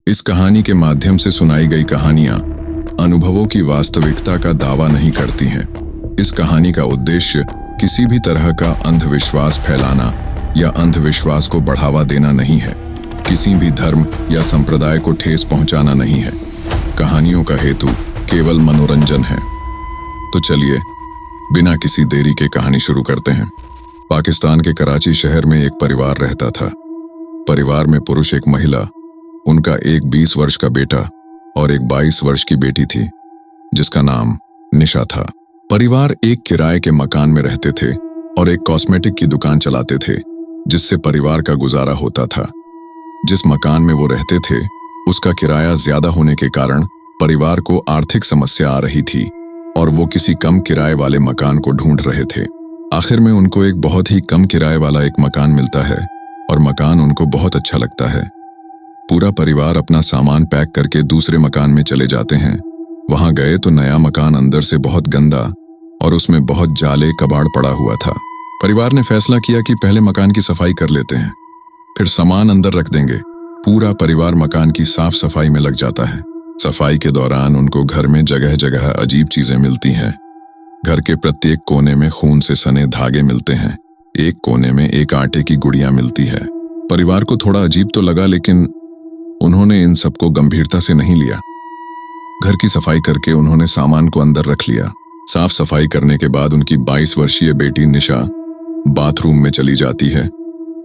इस कहानी के माध्यम से सुनाई गई कहानियां अनुभवों की वास्तविकता का दावा नहीं करती हैं। इस कहानी का उद्देश्य किसी भी तरह का अंधविश्वास फैलाना या अंधविश्वास को बढ़ावा देना नहीं है। किसी भी धर्म या संप्रदाय को ठेस पहुंचाना नहीं है। कहानियों का हेतु केवल मनोरंजन है। तो चलिए बिना किसी देरी के कहानी शुरू करते हैं। पाकिस्तान के कराची शहर में एक परिवार रहता था। परिवार में पुरुष, एक महिला, उनका एक 20 वर्ष का बेटा और एक 22 वर्ष की बेटी थी जिसका नाम निशा था। परिवार एक किराए के मकान में रहते थे और एक कॉस्मेटिक की दुकान चलाते थे जिससे परिवार का गुजारा होता था। जिस मकान में वो रहते थे उसका किराया ज्यादा होने के कारण परिवार को आर्थिक समस्या आ रही थी और वो किसी कम किराए वाले मकान को ढूंढ रहे थे। आखिर में उनको एक बहुत ही कम किराए वाला एक मकान मिलता है और मकान उनको बहुत अच्छा लगता है। पूरा परिवार अपना सामान पैक करके दूसरे मकान में चले जाते हैं। वहां गए तो नया मकान अंदर से बहुत गंदा और उसमें बहुत जाले कबाड़ पड़ा हुआ था। परिवार ने फैसला किया कि पहले मकान की सफाई कर लेते हैं, फिर सामान अंदर रख देंगे। पूरा परिवार मकान की साफ सफाई में लग जाता है। सफाई के दौरान उनको घर में जगह जगह अजीब चीजें मिलती हैं। घर के प्रत्येक कोने में खून से सने धागे मिलते हैं। एक कोने में एक आटे की गुड़िया मिलती है। परिवार को थोड़ा अजीब तो लगा, लेकिन उन्होंने इन सबको गंभीरता से नहीं लिया। घर की सफाई करके उन्होंने सामान को अंदर रख लिया। साफ सफाई करने के बाद उनकी 22 वर्षीय बेटी निशा बाथरूम में चली जाती है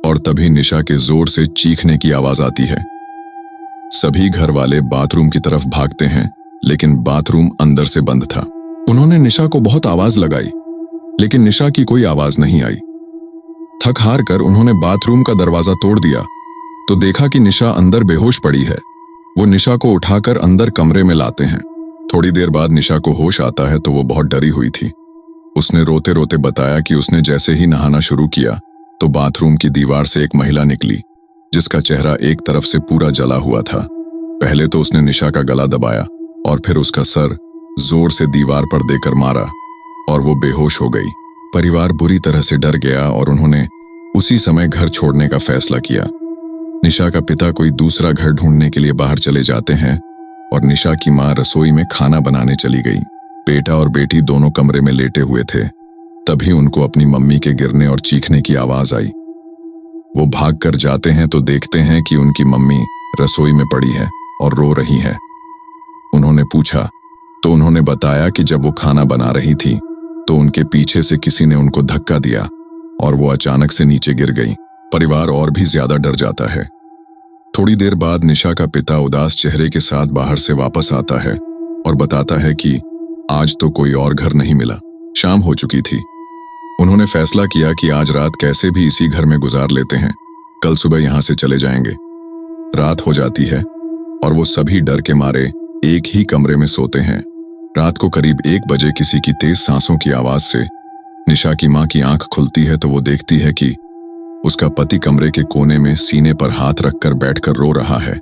और तभी निशा के जोर से चीखने की आवाज आती है। सभी घर वाले बाथरूम की तरफ भागते हैं, लेकिन बाथरूम अंदर से बंद था। उन्होंने निशा को बहुत आवाज लगाई, लेकिन निशा की कोई आवाज नहीं आई। थक हार कर उन्होंने बाथरूम का दरवाजा तोड़ दिया तो देखा कि निशा अंदर बेहोश पड़ी है। वो निशा को उठाकर अंदर कमरे में लाते हैं। थोड़ी देर बाद निशा को होश आता है तो वो बहुत डरी हुई थी। उसने रोते रोते बताया कि उसने जैसे ही नहाना शुरू किया तो बाथरूम की दीवार से एक महिला निकली जिसका चेहरा एक तरफ से पूरा जला हुआ था। पहले तो उसने निशा का गला दबाया और फिर उसका सर जोर से दीवार पर देकर मारा और वो बेहोश हो गई। परिवार बुरी तरह से डर गया और उन्होंने उसी समय घर छोड़ने का फैसला किया। निशा का पिता कोई दूसरा घर ढूंढने के लिए बाहर चले जाते हैं और निशा की मां रसोई में खाना बनाने चली गई। बेटा और बेटी दोनों कमरे में लेटे हुए थे। तभी उनको अपनी मम्मी के गिरने और चीखने की आवाज आई। वो भाग कर जाते हैं तो देखते हैं कि उनकी मम्मी रसोई में पड़ी है और रो रही है। उन्होंने पूछा तो उन्होंने बताया कि जब वो खाना बना रही थी तो उनके पीछे से किसी ने उनको धक्का दिया और वो अचानक से नीचे गिर गई। परिवार और भी ज्यादा डर जाता है। थोड़ी देर बाद निशा का पिता उदास चेहरे के साथ बाहर से वापस आता है और बताता है कि आज तो कोई और घर नहीं मिला। शाम हो चुकी थी। उन्होंने फैसला किया कि आज रात कैसे भी इसी घर में गुजार लेते हैं, कल सुबह यहां से चले जाएंगे। रात हो जाती है और वो सभी डर के मारे एक ही कमरे में सोते हैं। रात को करीब 1 बजे किसी की तेज सांसों की आवाज से निशा की मां की आंख खुलती है तो वो देखती है कि उसका पति कमरे के कोने में सीने पर हाथ रखकर बैठकर रो रहा है।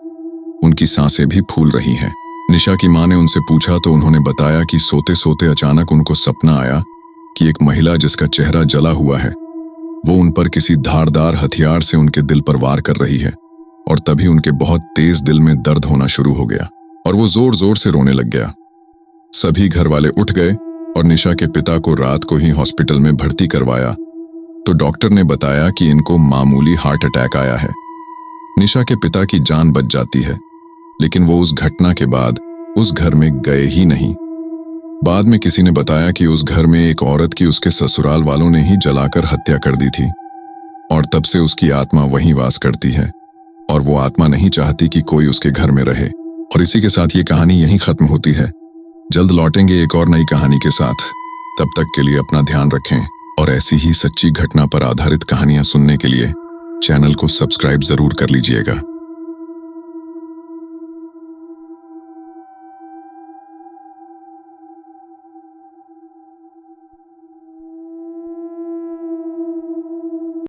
उनकी सांसें भी फूल रही हैं। निशा की मां ने उनसे पूछा तो उन्होंने बताया कि सोते सोते अचानक उनको सपना आया कि एक महिला जिसका चेहरा जला हुआ है वो उन पर किसी धारदार हथियार से उनके दिल पर वार कर रही है और तभी उनके बहुत तेज दिल में दर्द होना शुरू हो गया और वो जोर जोर से रोने लग गया। सभी घर वाले उठ गए और निशा के पिता को रात को ही हॉस्पिटल में भर्ती करवाया तो डॉक्टर ने बताया कि इनको मामूली हार्ट अटैक आया है। निशा के पिता की जान बच जाती है, लेकिन वो उस घटना के बाद उस घर में गए ही नहीं। बाद में किसी ने बताया कि उस घर में एक औरत की उसके ससुराल वालों ने ही जलाकर हत्या कर दी थी और तब से उसकी आत्मा वहीं वास करती है और वो आत्मा नहीं चाहती कि कोई उसके घर में रहे। और इसी के साथ ये कहानी यहीं खत्म होती है। जल्द लौटेंगे एक और नई कहानी के साथ। तब तक के लिए अपना ध्यान रखें और ऐसी ही सच्ची घटना पर आधारित कहानियां सुनने के लिए चैनल को सब्सक्राइब जरूर कर लीजिएगा।